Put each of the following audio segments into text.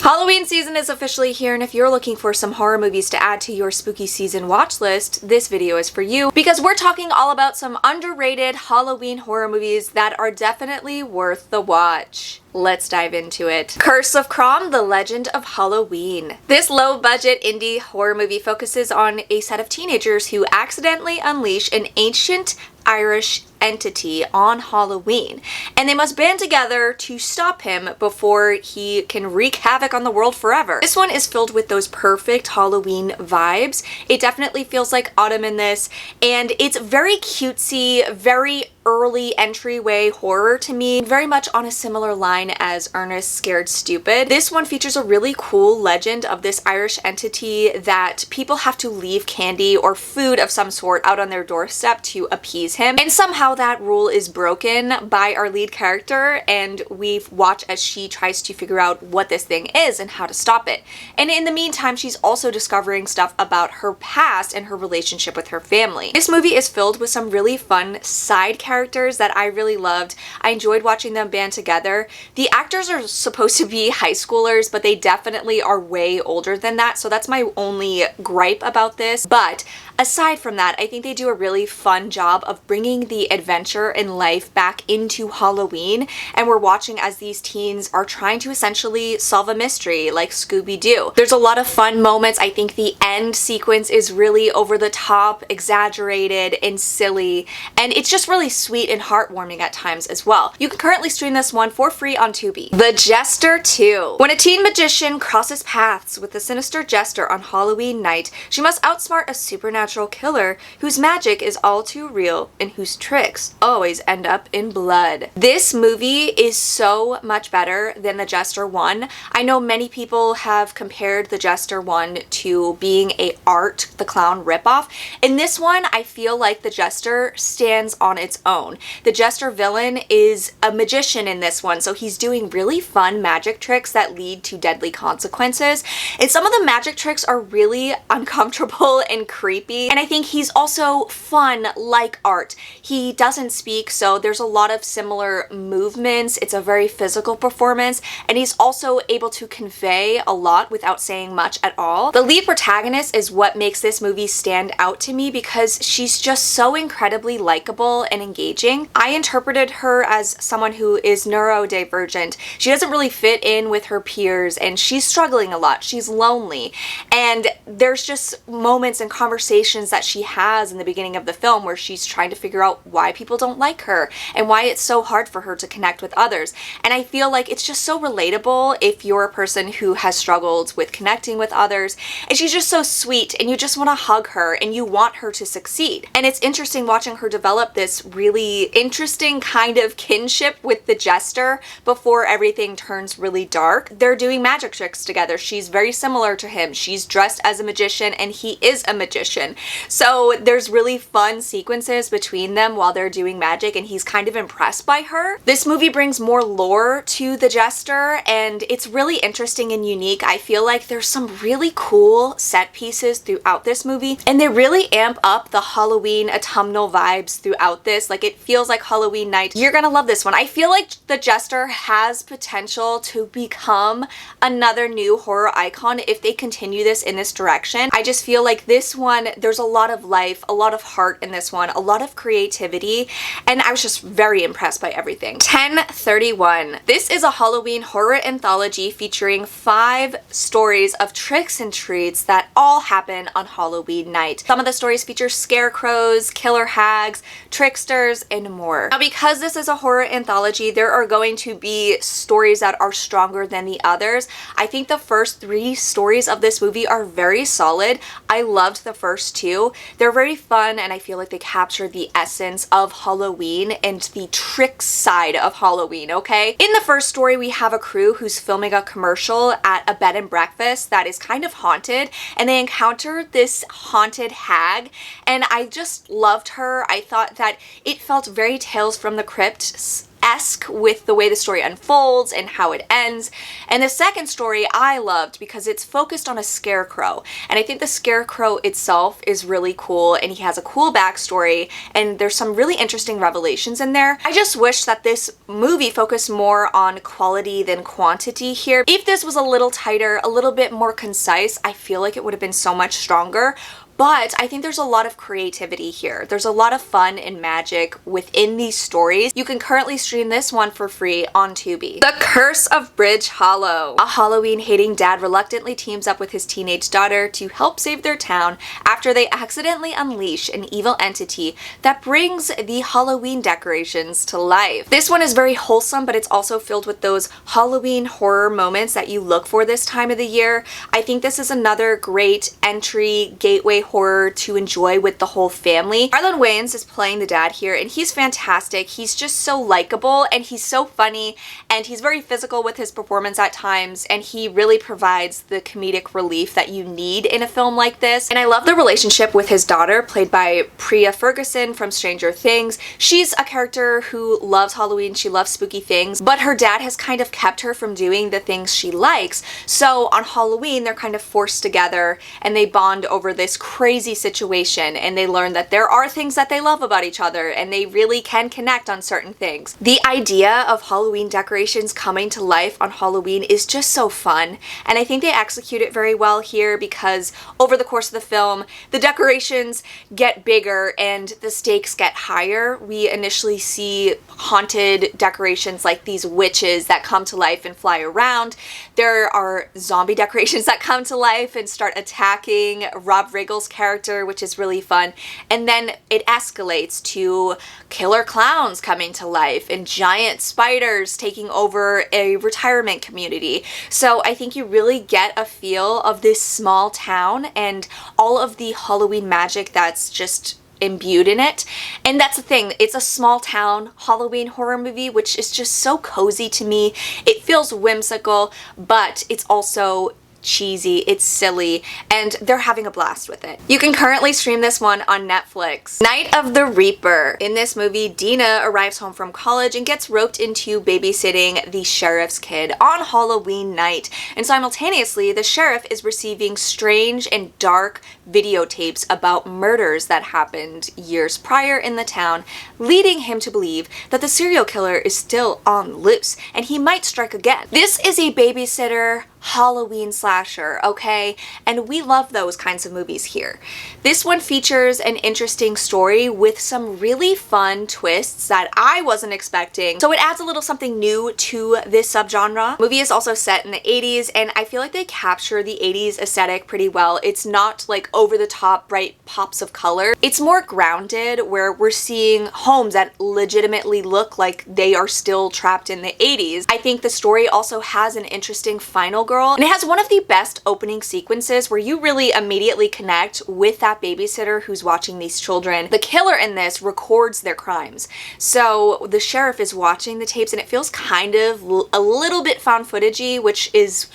Halloween season is officially here, and if you're looking for some horror movies to add to your spooky season watch list, this video is for you because we're talking all about some underrated Halloween horror movies that are definitely worth the watch. Let's dive into it. Curse of Crom, The Legend of Halloween. This low-budget indie horror movie focuses on a set of teenagers who accidentally unleash an ancient Irish entity on Halloween, and they must band together to stop him before he can wreak havoc on the world forever. This one is filled with those perfect Halloween vibes. It definitely feels like autumn in this, and it's very cutesy, very early entryway horror to me, very much on a similar line as Ernest Scared Stupid. This one features a really cool legend of this Irish entity that people have to leave candy or food of some sort out on their doorstep to appease him, and somehow that rule is broken by our lead character, and we watch as she tries to figure out what this thing is and how to stop it. And in the meantime, she's also discovering stuff about her past and her relationship with her family. This movie is filled with some really fun side characters that I really loved. I enjoyed watching them band together. The actors are supposed to be high schoolers, but they definitely are way older than that, so that's my only gripe about this. But aside from that, I think they do a really fun job of bringing the adventure and life back into Halloween, and we're watching as these teens are trying to essentially solve a mystery like Scooby-Doo. There's a lot of fun moments. I think the end sequence is really over the top, exaggerated, and silly, and it's just really sweet and heartwarming at times as well. You can currently stream this one for free on Tubi. The Jester 2. When a teen magician crosses paths with the sinister Jester on Halloween night, she must outsmart a supernatural killer whose magic is all too real and whose tricks always end up in blood. This movie is so much better than the Jester 1. I know many people have compared the Jester 1 to being a Art the Clown ripoff. In this one, I feel like the Jester stands on its own. The Jester villain is a magician in this one, so he's doing really fun magic tricks that lead to deadly consequences. And some of the magic tricks are really uncomfortable and creepy. And I think he's also fun like Art. He doesn't speak, so there's a lot of similar movements. It's a very physical performance, and he's also able to convey a lot without saying much at all. The lead protagonist is what makes this movie stand out to me because she's just so incredibly likable and engaging. I interpreted her as someone who is neurodivergent. She doesn't really fit in with her peers, and she's struggling a lot. She's lonely, and there's just moments and conversations that she has in the beginning of the film where she's trying to figure out why people don't like her and why it's so hard for her to connect with others. And I feel like it's just so relatable if you're a person who has struggled with connecting with others, and she's just so sweet and you just want to hug her and you want her to succeed. And it's interesting watching her develop this really interesting kind of kinship with the Jester before everything turns really dark. They're doing magic tricks together. She's very similar to him. She's dressed as a magician and he is a magician. So there's really fun sequences between them while they're doing magic, and he's kind of impressed by her. This movie brings more lore to the Jester, and it's really interesting and unique. I feel like there's some really cool set pieces throughout this movie, and they really amp up the Halloween autumnal vibes throughout this. Like, it feels like Halloween night. You're gonna love this one. I feel like the Jester has potential to become another new horror icon if they continue this in this direction. I just feel like this one, there's a lot of life, a lot of heart in this one, a lot of creativity, and I was just very impressed by everything. 1031. This is a Halloween horror anthology featuring 5 stories of tricks and treats that all happen on Halloween night. Some of the stories feature scarecrows, killer hags, tricksters, and more. Now, because this is a horror anthology, there are going to be stories that are stronger than the others. I think the first 3 stories of this movie are very solid. I loved the first 2. They're very fun, and I feel like they capture the essence of Halloween and the trick side of Halloween, okay? In the first story, we have a crew who's filming a commercial at a bed and breakfast that is kind of haunted, and they encounter this haunted hag, and I just loved her. I thought that it felt very Tales from the Crypt esque with the way the story unfolds and how it ends. And the second story I loved because it's focused on a scarecrow, and I think the scarecrow itself is really cool, and he has a cool backstory, and there's some really interesting revelations in there. I just wish that this movie focused more on quality than quantity here. If this was a little tighter, a little bit more concise, I feel like it would have been so much stronger. But I think there's a lot of creativity here. There's a lot of fun and magic within these stories. You can currently stream this one for free on Tubi. The Curse of Bridge Hollow. A Halloween-hating dad reluctantly teams up with his teenage daughter to help save their town after they accidentally unleash an evil entity that brings the Halloween decorations to life. This one is very wholesome, but it's also filled with those Halloween horror moments that you look for this time of the year. I think this is another great entry gateway horror to enjoy with the whole family. Marlon Wayans is playing the dad here, and he's fantastic. He's just so likable, and he's so funny, and he's very physical with his performance at times, and he really provides the comedic relief that you need in a film like this. And I love the relationship with his daughter, played by Priya Ferguson from Stranger Things. She's a character who loves Halloween, she loves spooky things, but her dad has kind of kept her from doing the things she likes. So on Halloween, they're kind of forced together, and they bond over this crazy situation, and they learn that there are things that they love about each other, and they really can connect on certain things. The idea of Halloween decorations coming to life on Halloween is just so fun, and I think they execute it very well here because over the course of the film, the decorations get bigger and the stakes get higher. We initially see haunted decorations like these witches that come to life and fly around. There are zombie decorations that come to life and start attacking Rob Riggle's character, which is really fun. And then it escalates to killer clowns coming to life and giant spiders taking over a retirement community. So I think you really get a feel of this small town and all of the Halloween magic that's just imbued in it. And that's the thing, it's a small town Halloween horror movie, which is just so cozy to me. It feels whimsical, but it's also cheesy, it's silly, and they're having a blast with it. You can currently stream this one on Netflix. Night of the Reaper. In this movie, Dina arrives home from college and gets roped into babysitting the sheriff's kid on Halloween night, and simultaneously the sheriff is receiving strange and dark videotapes about murders that happened years prior in the town, leading him to believe that the serial killer is still on the loose and he might strike again. This is a babysitter Halloween slasher, okay? And we love those kinds of movies here. This one features an interesting story with some really fun twists that I wasn't expecting, so it adds a little something new to this subgenre. The movie is also set in the 80s, and I feel like they capture the 80s aesthetic pretty well. It's not like over the top bright pops of color. It's more grounded, where we're seeing homes that legitimately look like they are still trapped in the 80s. I think the story also has an interesting final girl, and it has one of the best opening sequences where you really immediately connect with that babysitter who's watching these children. The killer in this records their crimes, so the sheriff is watching the tapes, and it feels kind of a little bit found footagey, which is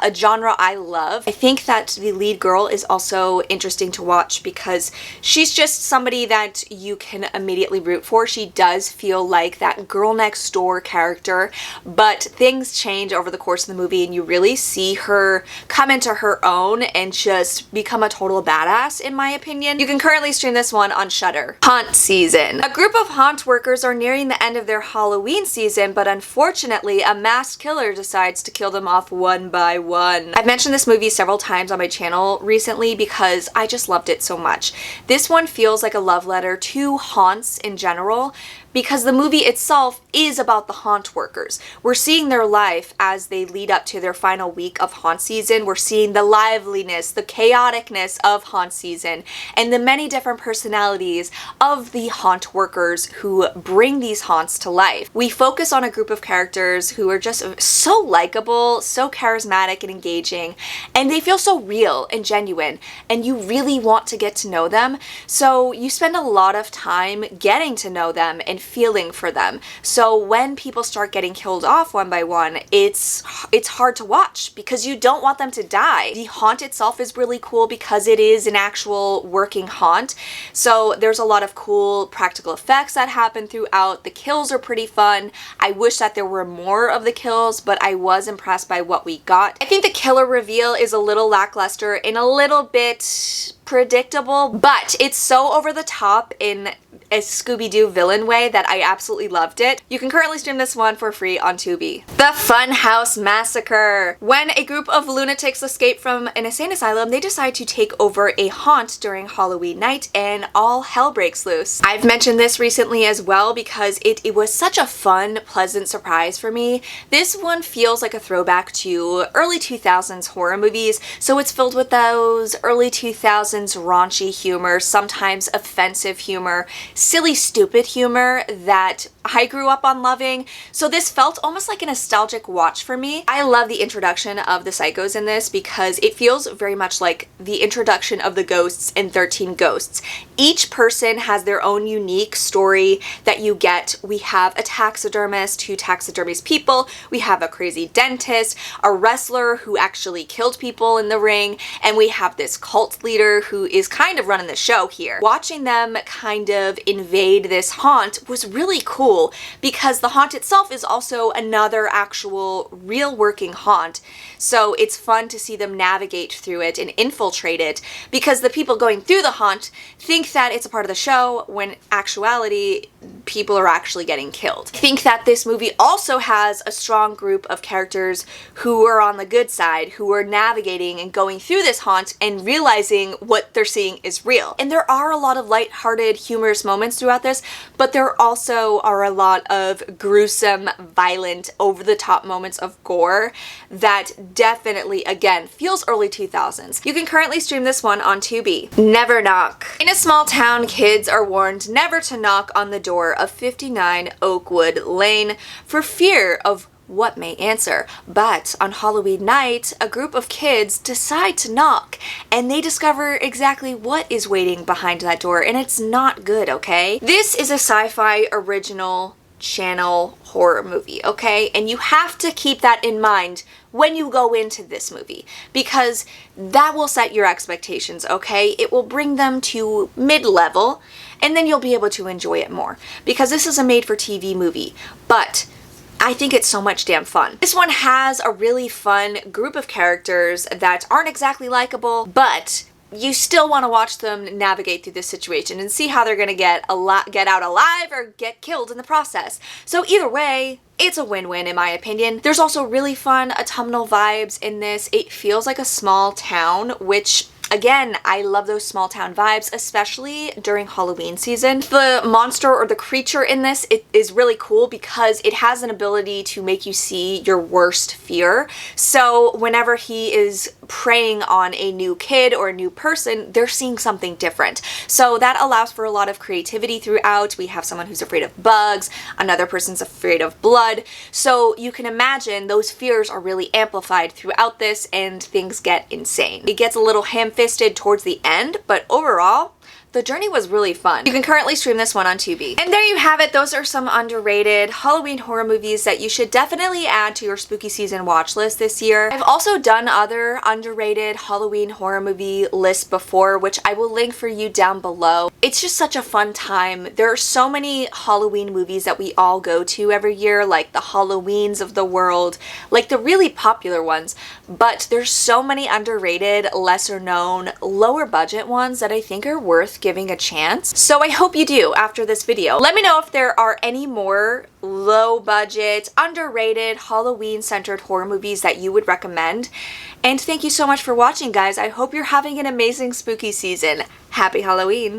a genre I love. I think that the lead girl is also interesting to watch because she's just somebody that you can immediately root for. She does feel like that girl next door character, but things change over the course of the movie and you really see her come into her own and just become a total badass, in my opinion. You can currently stream this one on Shudder. Haunt season. A group of haunt workers are nearing the end of their Halloween season, but unfortunately a masked killer decides to kill them off one by one. I've mentioned this movie several times on my channel recently because I just loved it so much. This one feels like a love letter to haunts in general, because the movie itself is about the haunt workers. We're seeing their life as they lead up to their final week of haunt season. We're seeing the liveliness, the chaoticness of haunt season, and the many different personalities of the haunt workers who bring these haunts to life. We focus on a group of characters who are just so likable, so charismatic and engaging, and they feel so real and genuine, and you really want to get to know them. So you spend a lot of time getting to know them and and feeling for them. So when people start getting killed off one by one, it's hard to watch because you don't want them to die. The haunt itself is really cool because it is an actual working haunt. So there's a lot of cool practical effects that happen throughout. The kills are pretty fun. I wish that there were more of the kills, but I was impressed by what we got. I think the killer reveal is a little lackluster and a little bit predictable, but it's so over the top in a Scooby-Doo villain way that I absolutely loved it. You can currently stream this one for free on Tubi. The Funhouse Massacre. When a group of lunatics escape from an insane asylum, they decide to take over a haunt during Halloween night and all hell breaks loose. I've mentioned this recently as well because it was such a fun, pleasant surprise for me. This one feels like a throwback to early 2000s horror movies, so it's filled with those early 2000s raunchy humor, sometimes offensive humor, silly, stupid humor that I grew up on loving. So this felt almost like a nostalgic watch for me. I love the introduction of the psychos in this because it feels very much like the introduction of the ghosts in 13 Ghosts. Each person has their own unique story that you get. We have a taxidermist who taxidermies people. We have a crazy dentist, a wrestler who actually killed people in the ring, and we have this cult leader who is kind of running the show here. Watching them kind of invade this haunt was really cool because the haunt itself is also another actual real working haunt. So it's fun to see them navigate through it and infiltrate it because the people going through the haunt think that it's a part of the show when actuality people are actually getting killed. I think that this movie also has a strong group of characters who are on the good side, who are navigating and going through this haunt and realizing what they're seeing is real. And there are a lot of lighthearted, humorous moments throughout this, but there also are a lot of gruesome, violent, over-the-top moments of gore that definitely, again, feels early 2000s. You can currently stream this one on Tubi. Neverknock. In a small town, kids are warned never to knock on the door of 59 Oakwood Lane for fear of what may answer. But on Halloween night, a group of kids decide to knock and they discover exactly what is waiting behind that door, and it's not good, okay? This is a sci-fi original channel horror movie, okay? And you have to keep that in mind when you go into this movie because that will set your expectations, okay? It will bring them to mid-level and then you'll be able to enjoy it more because this is a made-for-TV movie, but I think it's so much damn fun. This one has a really fun group of characters that aren't exactly likable, but you still want to watch them navigate through this situation and see how they're gonna get out alive or get killed in the process. So either way, it's a win-win in my opinion. There's also really fun autumnal vibes in this. It feels like a small town, which again, I love those small town vibes, especially during Halloween season. The monster or the creature in this, it is really cool because it has an ability to make you see your worst fear. So whenever he is preying on a new kid or a new person, they're seeing something different. So that allows for a lot of creativity throughout. We have someone who's afraid of bugs, another person's afraid of blood. So you can imagine those fears are really amplified throughout this and things get insane. It gets a little ham-fisted towards the end, but overall, the journey was really fun. You can currently stream this one on Tubi. And there you have it. Those are some underrated Halloween horror movies that you should definitely add to your spooky season watch list this year. I've also done other underrated Halloween horror movie lists before, which I will link for you down below. It's just such a fun time. There are so many Halloween movies that we all go to every year, like the Halloweens of the world, like the really popular ones, but there's so many underrated, lesser known, lower budget ones that I think are worth giving a chance. So I hope you do after this video. Let me know if there are any more low budget, underrated, Halloween centered horror movies that you would recommend. And thank you so much for watching, guys. I hope you're having an amazing spooky season. Happy Halloween!